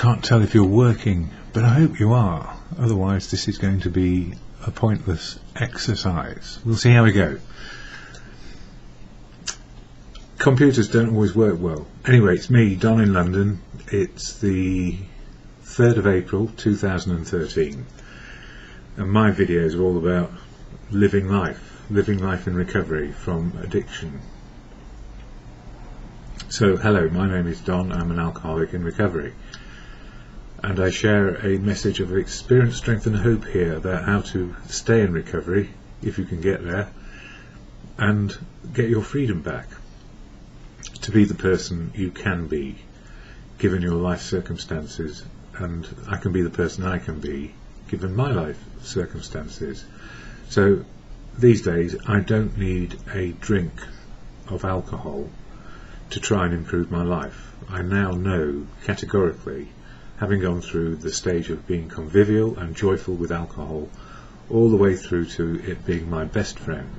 can't tell if you're working, but I hope you are. Otherwise this is going to be a pointless exercise. We'll see how we go. Computers don't always work well. Anyway, it's me, Don in London. It's the 3rd of April 2013, and my videos are all about living life in recovery from addiction. So hello, my name is Don. I'm an alcoholic in recovery, and I share a message of experience, strength and hope here about how to stay in recovery if you can get there and get your freedom back to be the person you can be given your life circumstances, and I can be the person I can be given my life circumstances. So these days I don't need a drink of alcohol to try and improve my life. I now know categorically, having gone through the stage of being convivial and joyful with alcohol all the way through to it being my best friend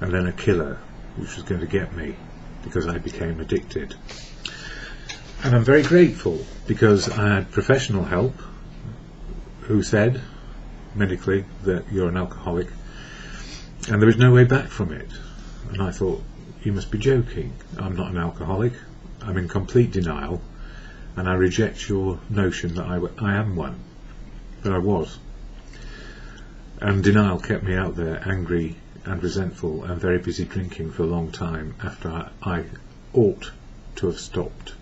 and then a killer which was going to get me because I became addicted. And I'm very grateful because I had professional help who said medically that you're an alcoholic and there is no way back from it. And I thought, you must be joking. I'm not an alcoholic. I'm in complete denial, and I reject your notion that I am one. But I was. And denial kept me out there angry and resentful and very busy drinking for a long time after I ought to have stopped.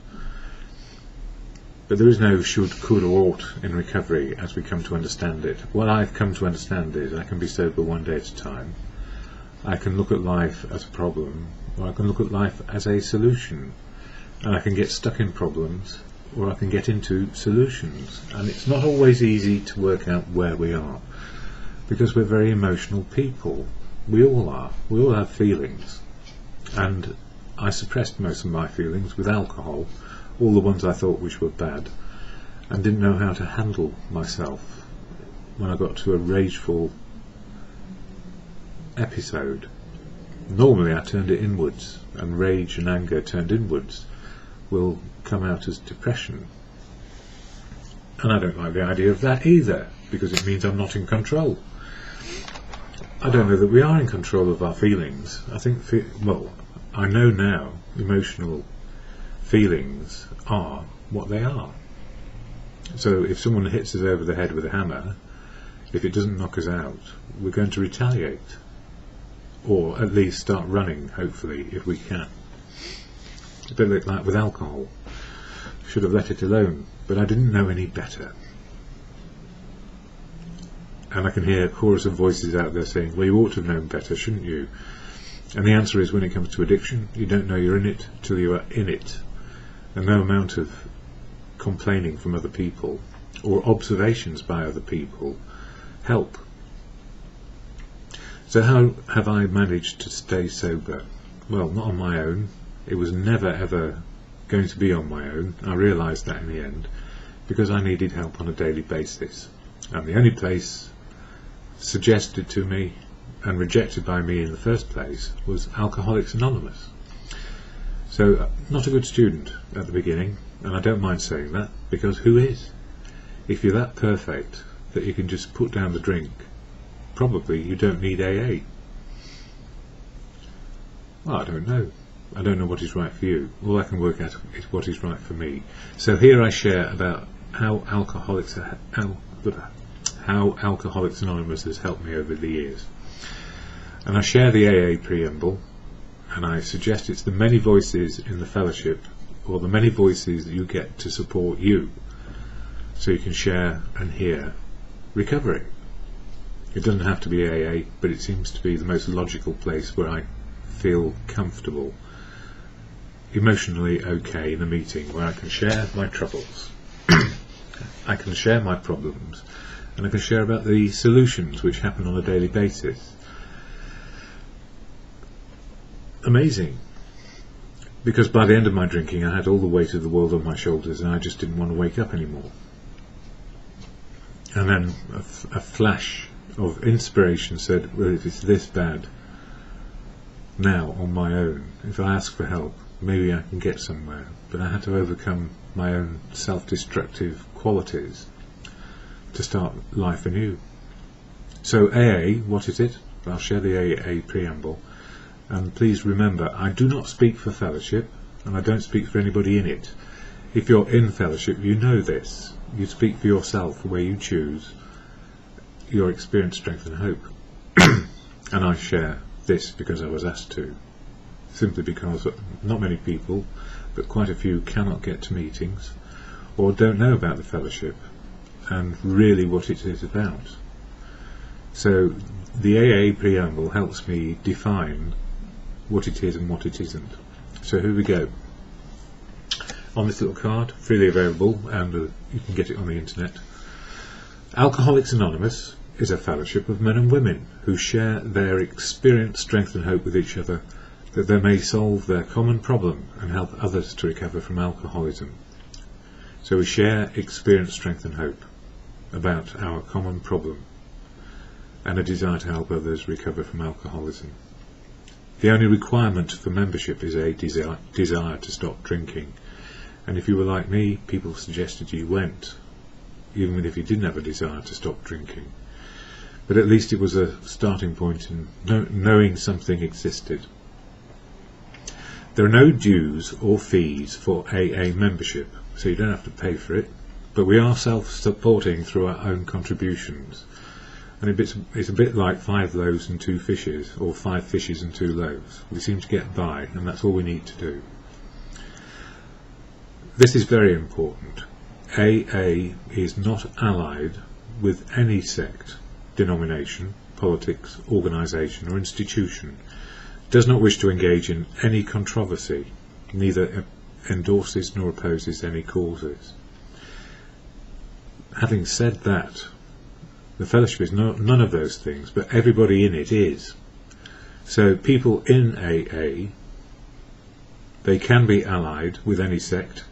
But there is no should, could or ought in recovery as we come to understand it. What I've come to understand is I can be sober one day at a time. I can look at life as a problem, or I can look at life as a solution. And I can get stuck in problems, or I can get into solutions. And it's not always easy to work out where we are, because we're very emotional people. We all are. We all have feelings. And I suppressed most of my feelings with alcohol, all the ones I thought which were bad, and didn't know how to handle myself when I got to a rageful episode. Normally I turned it inwards, and rage and anger turned inwards will come out as depression. And I don't like the idea of that either, because it means I'm not in control. I don't know that we are in control of our feelings. I think, well, I know now emotional feelings are what they are. So if someone hits us over the head with a hammer, if it doesn't knock us out, we're going to retaliate, or at least start running, hopefully, if we can. A bit like that with alcohol. Should have let it alone, but I didn't know any better. And I can hear a chorus of voices out there saying, well, you ought to have known better, shouldn't you? And the answer is, when it comes to addiction, you don't know you're in it till you are in it. And no amount of complaining from other people or observations by other people help. So how have I managed to stay sober? Well, not on my own. It was never ever going to be on my own. I realised that in the end, because I needed help on a daily basis. And the only place suggested to me and rejected by me in the first place was Alcoholics Anonymous. So not a good student at the beginning, and I don't mind saying that, because who is? If you're that perfect that you can just put down the drink, probably you don't need AA. Well, I don't know. I don't know what is right for you. All I can work out is what is right for me. So here I share about how Alcoholics Anonymous has helped me over the years. And I share the AA preamble, and I suggest it's the many voices in the fellowship, or the many voices that you get to support you, so you can share and hear recovery. It doesn't have to be AA, but it seems to be the most logical place where I feel comfortable, emotionally okay in a meeting, where I can share my troubles, I can share my problems, and I can share about the solutions which happen on a daily basis. Amazing, because by the end of my drinking I had all the weight of the world on my shoulders, and I just didn't want to wake up anymore. And then a flash of inspiration said, well, if it's this bad now on my own, if I ask for help, maybe I can get somewhere, but I had to overcome my own self-destructive qualities to start life anew. So AA, what is it? I'll share the AA preamble, and please remember, I do not speak for fellowship, and I don't speak for anybody in it. If you're in fellowship, you know this. You speak for yourself where you choose your experience, strength and hope. And I share this because I was asked to, simply because not many people, but quite a few, cannot get to meetings or don't know about the fellowship and really what it is about. So the AA preamble helps me define what it is and what it isn't. So here we go. On this little card, freely available, and you can get it on the internet. Alcoholics Anonymous is a fellowship of men and women who share their experience, strength and hope with each other, that they may solve their common problem and help others to recover from alcoholism. So we share experience, strength and hope about our common problem and a desire to help others recover from alcoholism. The only requirement for membership is a desire to stop drinking. And if you were like me, people suggested you went, even if you didn't have a desire to stop drinking. But at least it was a starting point in knowing something existed. There are no dues or fees for AA membership, so you don't have to pay for it, but we are self-supporting through our own contributions. And it's a bit like 5 loaves and 2 fishes, or 5 fishes and 2 loaves. We seem to get by, and that's all we need to do. This is very important. AA is not allied with any sect, denomination, politics, organisation or institution, does not wish to engage in any controversy, neither endorses nor opposes any causes. Having said that, the fellowship is none of those things, but everybody in it is. So people in AA, they can be allied with any sect,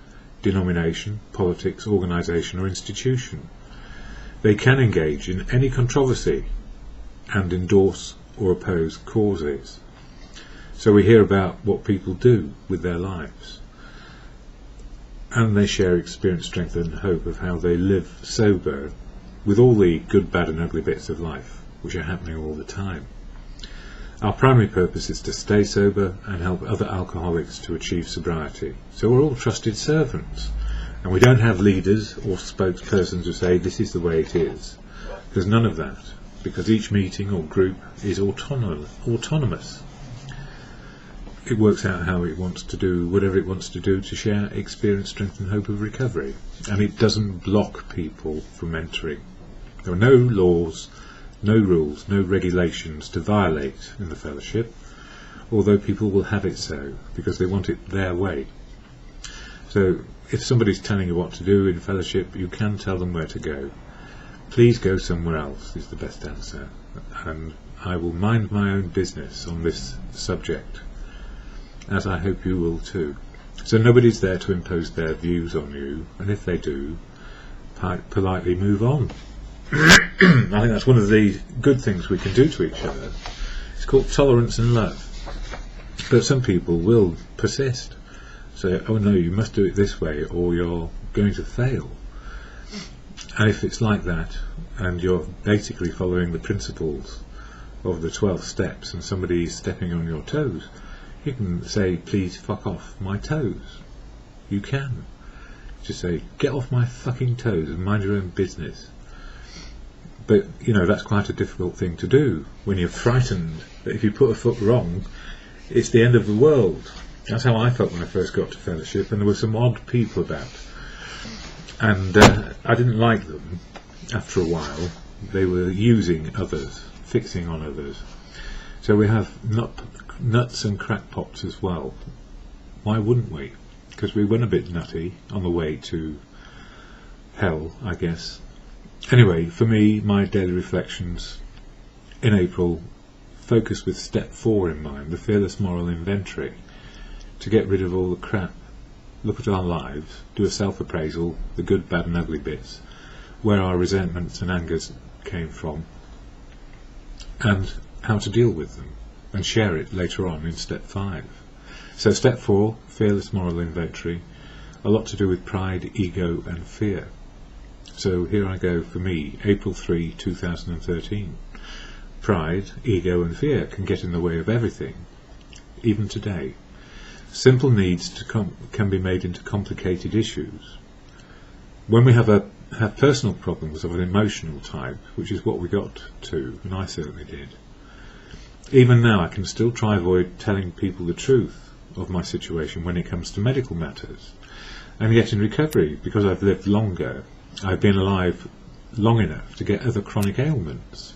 denomination, politics, organisation or institution. They can engage in any controversy and endorse or oppose causes. So we hear about what people do with their lives, and they share experience, strength and hope of how they live sober with all the good, bad and ugly bits of life which are happening all the time. Our primary purpose is to stay sober and help other alcoholics to achieve sobriety. So we're all trusted servants, and we don't have leaders or spokespersons who say this is the way it is. There's none of that, because each meeting or group is autonomous. It works out how it wants to do whatever it wants to do to share experience, strength and hope of recovery, and it doesn't block people from entering. There are no laws, no rules, no regulations to violate in the fellowship, although people will have it so because they want it their way. So if somebody's telling you what to do in fellowship, you can tell them where to go. Please go somewhere else is the best answer, and I will mind my own business on this subject, as I hope you will too. So nobody's there to impose their views on you, and if they do, politely move on. I think that's one of the good things we can do to each other. It's called tolerance and love. But some people will persist, say, oh no, you must do it this way or you're going to fail. And if it's like that, and you're basically following the principles of the 12 steps and somebody is stepping on your toes, you can say, please fuck off my toes. You can. Just say, get off my fucking toes and mind your own business. But, you know, that's quite a difficult thing to do when you're frightened that if you put a foot wrong, it's the end of the world. That's how I felt when I first got to fellowship, and there were some odd people about. And I didn't like them after a while. They were using others, fixing on others. So we have nuts and crackpots as well. Why wouldn't we? Because we went a bit nutty on the way to hell, I guess. Anyway, for me, my daily reflections in April focus with step 4 in mind, the fearless moral inventory, to get rid of all the crap, look at our lives, do a self-appraisal, the good, bad and ugly bits, where our resentments and angers came from, and how to deal with them, and share it later on in step 5. So step 4, fearless moral inventory, a lot to do with pride, ego and fear. So here I go for me, April 3, 2013. Pride, ego and fear can get in the way of everything, even today. Simple needs can be made into complicated issues. When we have personal problems of an emotional type, which is what we got to, and I certainly did, even now I can still try avoid telling people the truth of my situation when it comes to medical matters. And yet in recovery, because I've lived longer, I've been alive long enough to get other chronic ailments,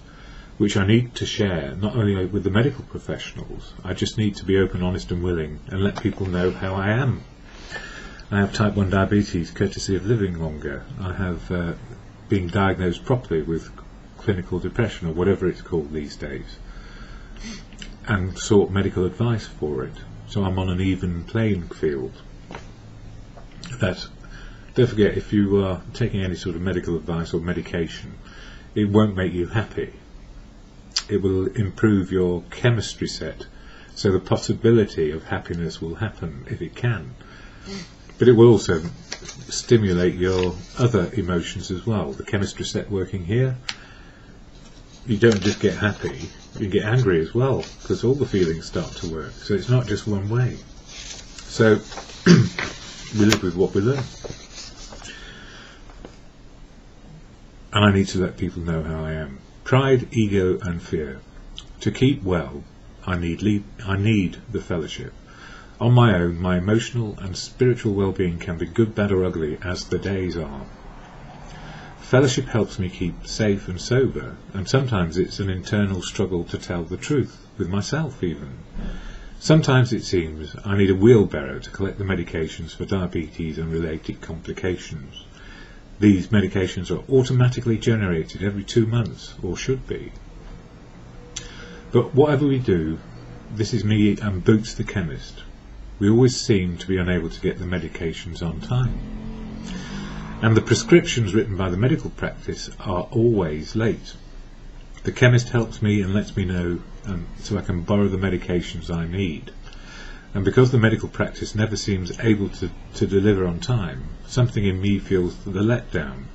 which I need to share not only with the medical professionals, I just need to be open, honest and willing and let people know how I am. I have type 1 diabetes courtesy of living longer. I have been diagnosed properly with clinical depression, or whatever it's called these days, and sought medical advice for it. So I'm on an even playing field. Don't forget, if you are taking any sort of medical advice or medication, it won't make you happy. It will improve your chemistry set, so the possibility of happiness will happen if it can. But it will also stimulate your other emotions as well. The chemistry set working here, you don't just get happy, you get angry as well, because all the feelings start to work. So it's not just one way. So we live with what we learn. And I need to let people know how I am. Pride, ego and fear. To keep well, I need the fellowship. On my own, my emotional and spiritual well-being can be good, bad or ugly as the days are. Fellowship helps me keep safe and sober, and sometimes it's an internal struggle to tell the truth, with myself even. Sometimes it seems I need a wheelbarrow to collect the medications for diabetes and related complications. These medications are automatically generated every 2 months, or should be. But whatever we do, this is me and Boots the chemist. We always seem to be unable to get the medications on time. And the prescriptions written by the medical practice are always late. The chemist helps me and lets me know so I can borrow the medications I need. And because the medical practice never seems able to deliver on time, something in me feels the letdown.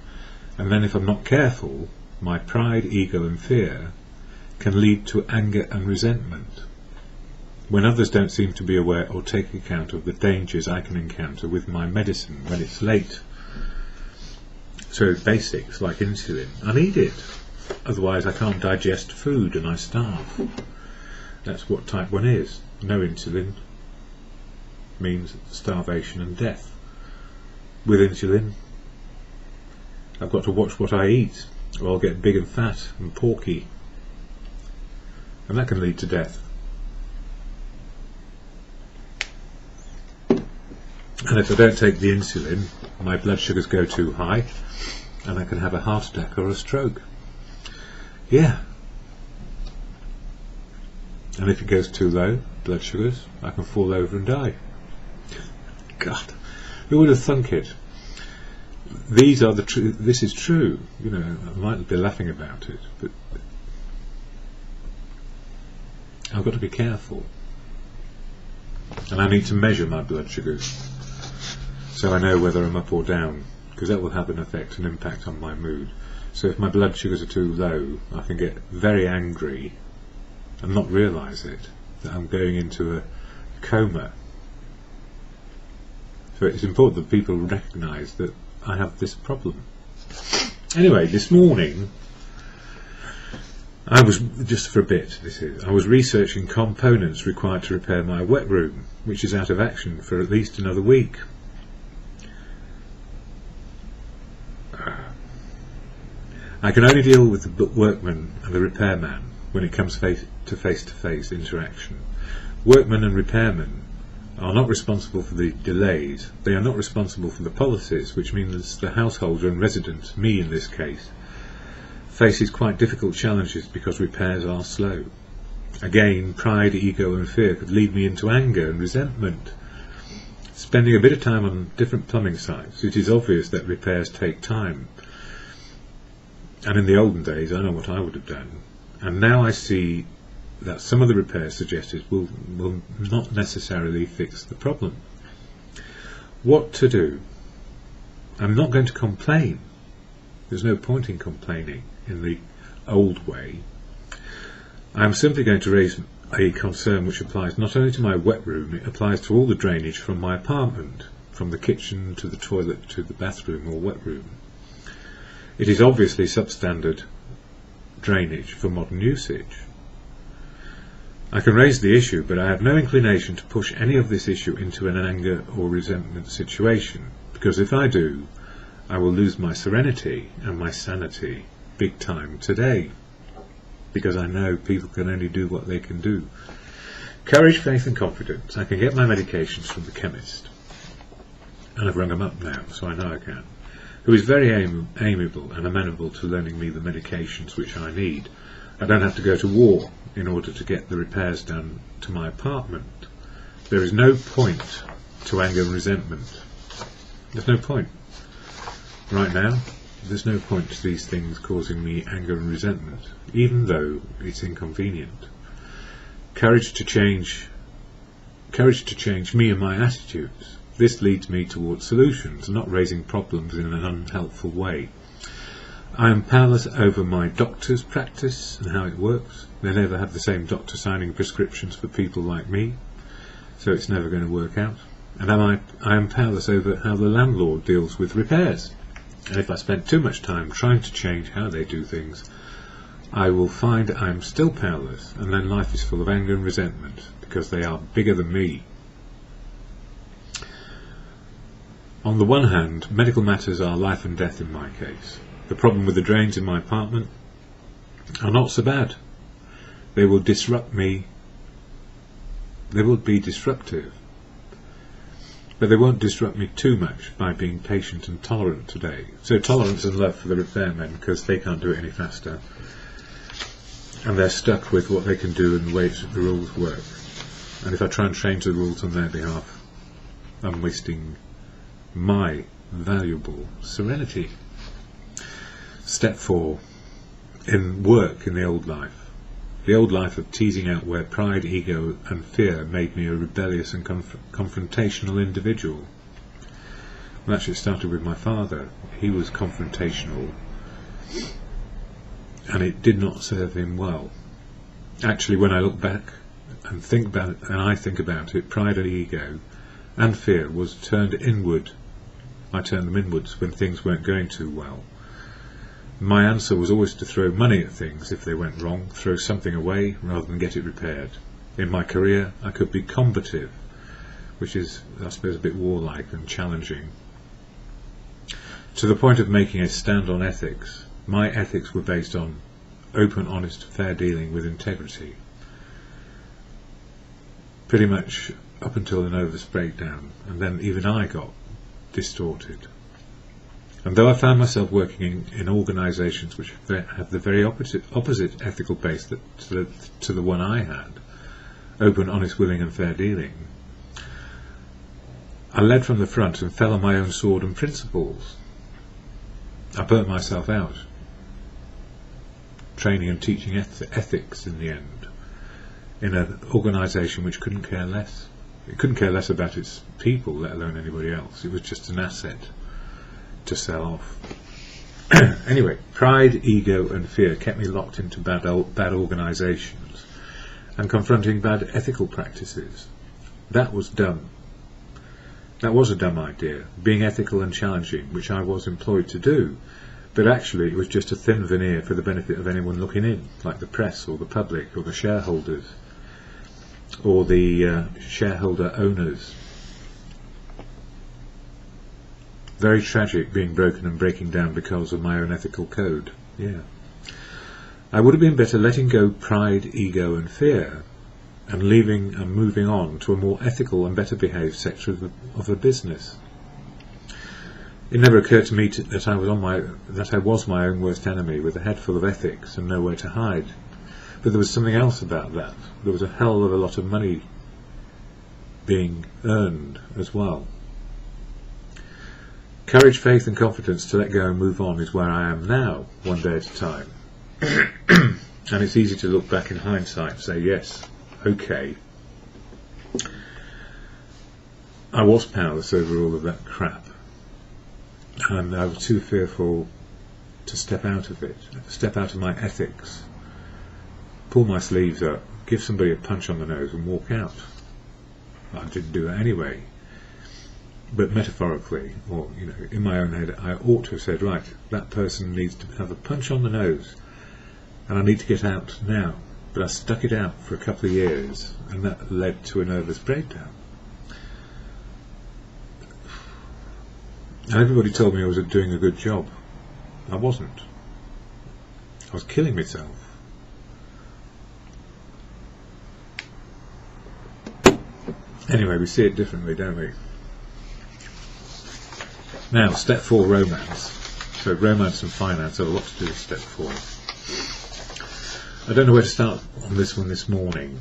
And then if I'm not careful, my pride, ego and fear can lead to anger and resentment. When others don't seem to be aware or take account of the dangers I can encounter with my medicine when it's late. So basics like insulin, I need it. Otherwise I can't digest food and I starve. That's what type 1 is. No insulin means starvation and death. With insulin, I've got to watch what I eat, or I'll get big and fat and porky, and that can lead to death. And if I don't take the insulin, my blood sugars go too high, and I can have a heart attack or a stroke. Yeah. And if it goes too low, blood sugars, I can fall over and die. God, who would have thunk it? These are the truth. This is true. You know, I might be laughing about it, but I've got to be careful, and I need to measure my blood sugars so I know whether I'm up or down, because that will have an effect and impact on my mood. So if my blood sugars are too low, I can get very angry and not realise it, that I'm going into a coma. So it's important that people recognise that I have this problem. Anyway, this morning I was, just for a bit, I was researching components required to repair my wet room, which is out of action for at least another week. I can only deal with the workman and the repairman when it comes face-to-face interaction. Workmen and repairmen are not responsible for the delays. They are not responsible for the policies, which means the householder and resident, me in this case, faces quite difficult challenges because repairs are slow. Again, pride, ego and fear could lead me into anger and resentment. Spending a bit of time on different plumbing sites, it is obvious that repairs take time. And in the olden days, I know what I would have done. And now I see that some of the repairs suggested will not necessarily fix the problem. What to do? I'm not going to complain. There's no point in complaining in the old way. I'm simply going to raise a concern which applies not only to my wet room, it applies to all the drainage from my apartment, from the kitchen to the toilet to the bathroom or wet room. It is obviously substandard drainage for modern usage. I can raise the issue, but I have no inclination to push any of this issue into an anger or resentment situation, because if I do, I will lose my serenity and my sanity big time today, because I know people can only do what they can do. Courage, faith and confidence. I can get my medications from the chemist, and I've rung him up now, so I know I can, who is very amiable and amenable to lending me the medications which I need. I don't have to go to war in order to get the repairs done to my apartment. There is no point to anger and resentment. There's no point. Right now, there's no point to these things causing me anger and resentment, even though it's inconvenient. Courage to change me and my attitudes. This leads me towards solutions, not raising problems in an unhelpful way. I am powerless over my doctor's practice and how it works. They never have the same doctor signing prescriptions for people like me, so it's never going to work out. And I am powerless over how the landlord deals with repairs. And if I spend too much time trying to change how they do things, I will find I am still powerless, and then life is full of anger and resentment, because they are bigger than me. On the one hand, medical matters are life and death in my case. The problem with the drains in my apartment are not so bad. They will disrupt me. They will be disruptive. But they won't disrupt me too much by being patient and tolerant today. So tolerance and love for the repairmen, because they can't do it any faster. And they're stuck with what they can do and the way the rules work. And if I try and change the rules on their behalf, I'm wasting my valuable serenity. Step 4. In work in the old life. The old life of teasing out where pride, ego and fear made me a rebellious and confrontational individual. Well, actually it started with my father. He was confrontational, and it did not serve him well. Actually, when I look back and think about it, pride and ego and fear was turned inward. I turned them inwards when things weren't going too well. My answer was always to throw money at things if they went wrong, throw something away rather than get it repaired. In my career, I could be combative, which is, I suppose, a bit warlike and challenging, to the point of making a stand on ethics. My ethics were based on open, honest, fair dealing with integrity. Pretty much up until the nervous breakdown, and then even I got distorted. And though I found myself working in organisations which have the very opposite ethical base to the one I had, open, honest, willing and fair dealing, I led from the front and fell on my own sword and principles. I burnt myself out, training and teaching ethics in the end, in an organisation which couldn't care less. It couldn't care less about its people, let alone anybody else. It was just an asset to sell off. Anyway, pride, ego and fear kept me locked into bad organisations and confronting bad ethical practices. That was dumb. That was a dumb idea, being ethical and challenging, which I was employed to do, but actually it was just a thin veneer for the benefit of anyone looking in, like the press or the public or the shareholders or the shareholder owners. Very tragic being broken and breaking down because of my own ethical code. Yeah. I would have been better letting go pride, ego and fear and leaving and moving on to a more ethical and better behaved sector of the business. It never occurred to me that I was my own worst enemy, with a head full of ethics and nowhere to hide. But there was something else about that. There was a hell of a lot of money being earned as well. Courage, faith and confidence to let go and move on is where I am now, one day at a time. And it's easy to look back in hindsight and say, yes, okay, I was powerless over all of that crap, and I was too fearful to step out of it, step out of my ethics, pull my sleeves up, give somebody a punch on the nose and walk out. I didn't do that anyway. But metaphorically, or in my own head, I ought to have said, right, that person needs to have a punch on the nose, and I need to get out now. But I stuck it out for a couple of years, and that led to a nervous breakdown. And everybody told me I was doing a good job. I wasn't. I was killing myself. Anyway, we see it differently, don't we? Now, step 4, romance. So romance and finance have a lot to do with step 4. I don't know where to start on this one this morning.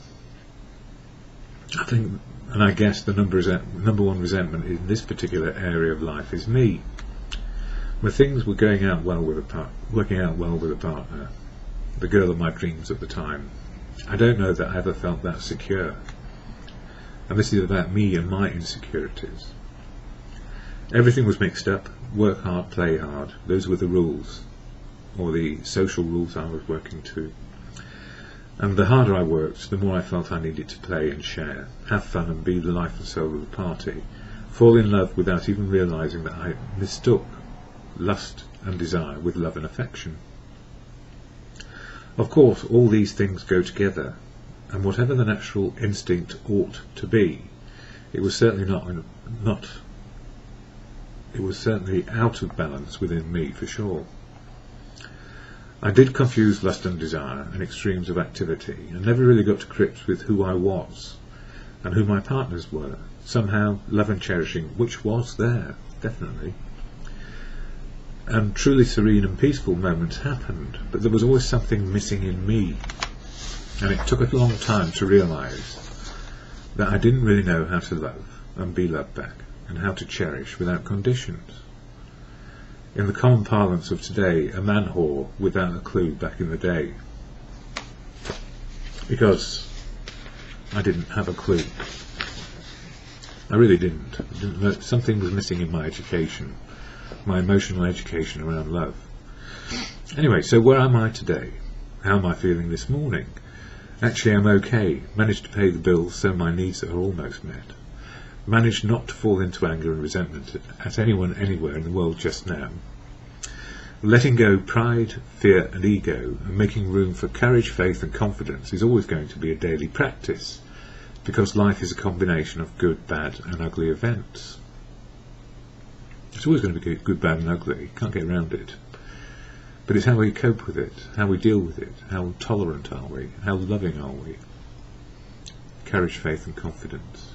I think, and I guess the number one resentment in this particular area of life is me. When things were working out well with a partner, the girl of my dreams at the time, I don't know that I ever felt that secure. And this is about me and my insecurities. Everything was mixed up. Work hard, play hard. Those were the rules, or the social rules I was working to. And the harder I worked, the more I felt I needed to play and share, have fun and be the life and soul of the party, fall in love without even realising that I mistook lust and desire with love and affection. Of course, all these things go together, and whatever the natural instinct ought to be, it was certainly it was certainly out of balance within me, for sure. I did confuse lust and desire and extremes of activity, and never really got to grips with who I was and who my partners were. Somehow, love and cherishing, which was there, definitely. And truly serene and peaceful moments happened, but there was always something missing in me. And it took a long time to realise that I didn't really know how to love and be loved back, and how to cherish without conditions. In the common parlance of today, a man whore without a clue back in the day. Because I didn't have a clue. I really didn't. Something was missing in my education, my emotional education around love. Anyway, so where am I today? How am I feeling this morning? Actually, I'm okay. Managed to pay the bills, so my needs are almost met. Managed not to fall into anger and resentment at anyone anywhere in the world just now. Letting go pride, fear and ego, and making room for courage, faith and confidence is always going to be a daily practice, because life is a combination of good, bad and ugly events. It's always going to be good, bad and ugly. Can't get around it. But it's how we cope with it, how we deal with it, how tolerant are we, how loving are we. Courage, faith and confidence.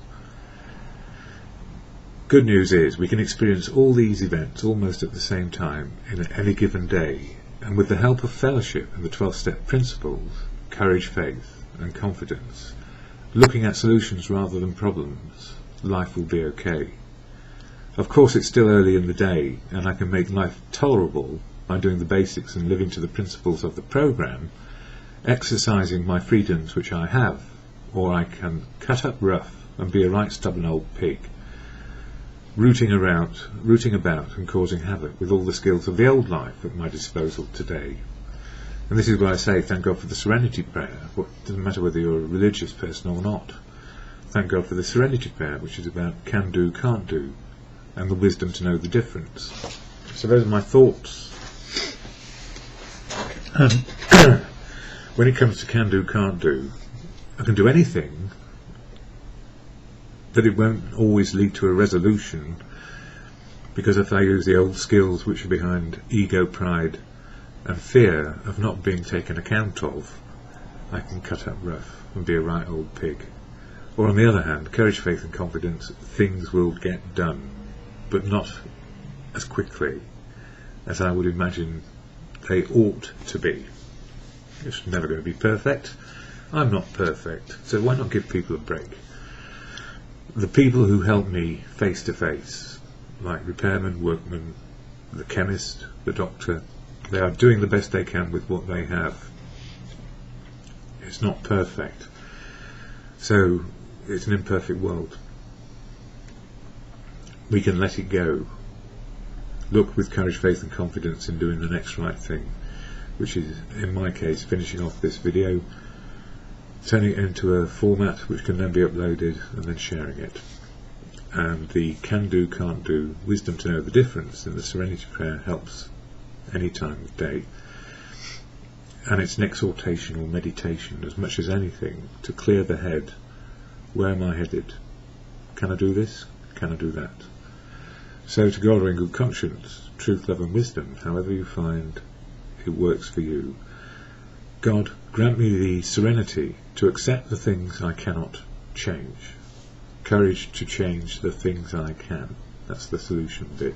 Good news is we can experience all these events almost at the same time in any given day, and with the help of fellowship and the 12-step principles, courage, faith and confidence, looking at solutions rather than problems, life will be okay. Of course, it's still early in the day, and I can make life tolerable by doing the basics and living to the principles of the program, exercising my freedoms which I have, or I can cut up rough and be a right stubborn old pig, rooting about and causing havoc with all the skills of the old life at my disposal today. And this is why I say thank God for the Serenity prayer. It doesn't matter whether you're a religious person or not. Thank God for the Serenity prayer, which is about can do, can't do, and the wisdom to know the difference. So those are my thoughts. When it comes to can do, can't do, I can do anything, but it won't always lead to a resolution, because if I use the old skills which are behind ego, pride and fear of not being taken account of, I can cut up rough and be a right old pig. Or on the other hand, courage, faith and confidence, things will get done, but not as quickly as I would imagine they ought to be. It's never going to be perfect. I'm not perfect, so why not give people a break? The people who help me face to face, like repairman, workman, the chemist, the doctor, they are doing the best they can with what they have. It's not perfect. So it's an imperfect world. We can let it go. Look with courage, faith and confidence in doing the next right thing, which is, in my case, finishing off this video, turning it into a format which can then be uploaded and then sharing it. And the can do, can't do, wisdom to know the difference in the Serenity prayer helps any time of day. And it's an exhortation or meditation as much as anything to clear the head. Where am I headed? Can I do this? Can I do that? So to God in good conscience, truth, love and wisdom, however you find it works for you. God, grant me the serenity to accept the things I cannot change. Courage to change the things I can. That's the solution bit.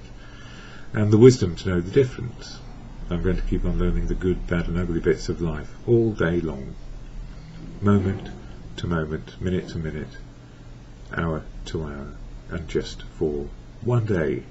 And the wisdom to know the difference. I'm going to keep on learning the good, bad and ugly bits of life all day long. Moment to moment, minute to minute, hour to hour, and just for one day.